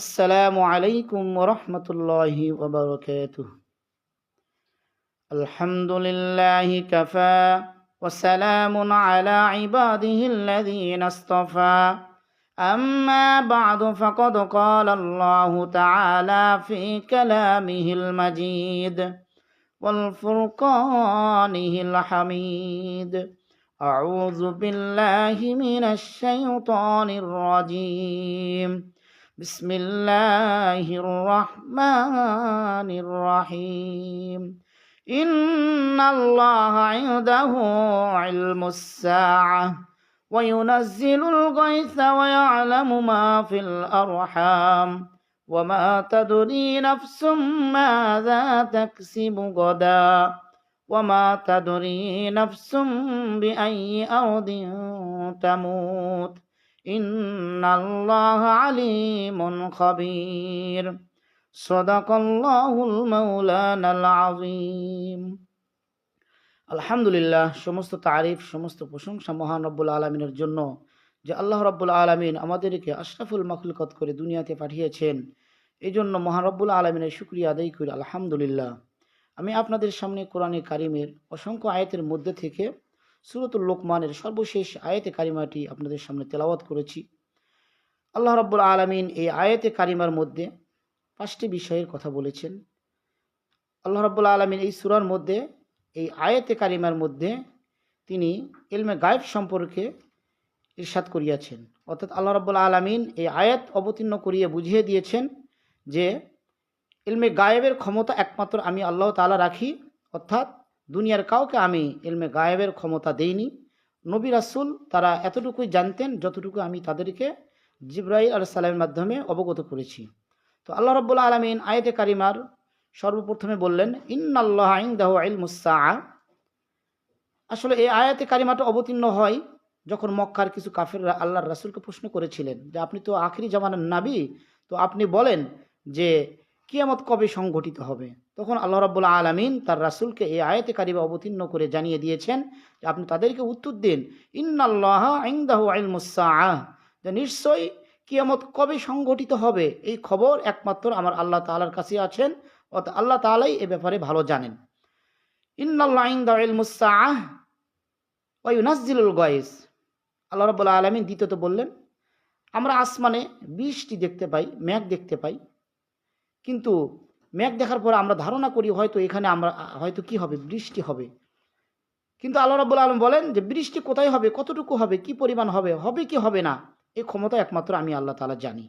আসসালামু আলাইকুম ওয়া রাহমাতুল্লাহি ওয়া বারাকাতুহু। আলহামদুলিল্লাহি কাফা ওয়া সালামুন আলা ইবাদিহিল্লাযীনা ইসতাফা। আম্মা বা'দু ফাকাদ ক্বালা আল্লাহু তাআলা ফি কালামিহিল মাজিদ ওয়াল ফুরকানিহিল হামিদ। আউযু বিল্লাহি মিনাশ শাইতানির রাজীম। বিসমিল্লাহির রহমানির রহিম। ইন্নাল্লাহা ইনদাহু ইলমুস সাআহ ওয়া ইউনাজ্জিলুল গায়সা ওয়া ইয়া'লামু মা ফিল আরহাম ওয়া মা তাদরি নাফসুম মাযা তাকসিবু গাদা ওয়া মা তাদরি নাফসুম বিআইয়ি আরদিন তামুত। ইন্নাল্লাহা আলিমুন খাবীর। সাদাকাল্লাহুল মাওলানাল আযীম। আলহামদুলিল্লাহ, সমস্ত তারিফ, সমস্ত প্রশংসা মহান রব্বুল আলামিনের জন্য, যে আল্লাহ রব্বুল আলামিন আমাদেরকে আশরাফুল মাখলুকাত করে দুনিয়াতে পাঠিয়েছেন। এই জন্য মহান রব্বুল আলামিনের শুকরিয়া আদায় করি আলহামদুলিল্লাহ। আমি আপনাদের সামনে কোরআনে কারিমের অসংখ্য আয়াতের মধ্যে থেকে সূরাতুল লোকমানের সর্বশেষ আয়াতে কারিমাটি আপনাদের সামনে তেলাওয়াত করেছি। আল্লাহ রাব্বুল আলামিন এই আয়াতে কারিমার মধ্যে 5টি বিষয়ের কথা বলেছেন। আল্লাহ রাব্বুল আলামিন এই সূরার মধ্যে, এই আয়াতে কারিমার মধ্যে তিনি ইলমে গায়েব সম্পর্কে ইরশাদ করিয়াছেন। অর্থাৎ আল্লাহ রাব্বুল আলামিন এই আয়াত অবতীর্ণ করিয়ে বুঝিয়ে দিয়েছেন যে ইলমে গায়েবের ক্ষমতা একমাত্র আমি আল্লাহ তাআলা রাখি। অর্থাৎ দুনিয়ার কাউকে আমি ইলমে গায়েবের ক্ষমতা দেইনি। নবী রাসূল তারা এতটুকুই জানতেন যতটুকু আমি তাদেরকে জিবরাইল আলাইহিস সালামের মাধ্যমে অবগত করেছি। তো আল্লাহ রাব্বুল আলামিন আয়াতে কারিমার সর্বপ্রথমে বললেন ইন্নাল্লাহা ইনদাহু ইলমুস সাআহ। আসলে এই আয়াতে কারিমাটা অবতীর্ণ হয় যখন মক্কার কিছু কাফেররা আল্লাহর রাসূলকে প্রশ্ন করেছিলেন যে আপনি তো আখিরি জামানার নবী, তো আপনি বলেন যে কিয়ামত কবে সংঘটিত হবে। তখন আল্লাহ রাব্বুল আলামিন তার রাসূলকে এই আয়াতে কারিমা অবতীর্ণ করে জানিয়ে দিয়েছেন যে আপনি তাদেরকে উত্তর দিন ইন্নাল্লাহা ইনদাহু ইলমুস সাআহ, যে নিশ্চয়ই কিয়ামত কবে সংঘটিত হবে এই খবর একমাত্র আমার আল্লাহ তাআলার কাছে আছেন। অর্থাৎ আল্লাহ তাআলাই এ ব্যাপারে ভালো জানেন। ইন্নাল্লাহা ইনদাহু ইলমুস সাআহ ওয়া ইউনাজ্জিলুল গায়স। আল্লাহ রাব্বুল আলামিন দ্বিতীয়ত বললেন আমরা আসমানে বৃষ্টি দেখতে পাই, মেঘ দেখতে পাই, কিন্তু মেঘ দেখার পর আমরা ধারণা করি হয়তো এখানে আমরা হয়তো কি হবে, বৃষ্টি হবে। কিন্তু আল্লাহ রাব্বুল আলামিন বলেন যে বৃষ্টি কোথায় হবে, কতটুকু হবে, কি পরিমাণ হবে, হবে কি হবে না, এই ক্ষমতা একমাত্র আমি আল্লাহ তাআলা জানি।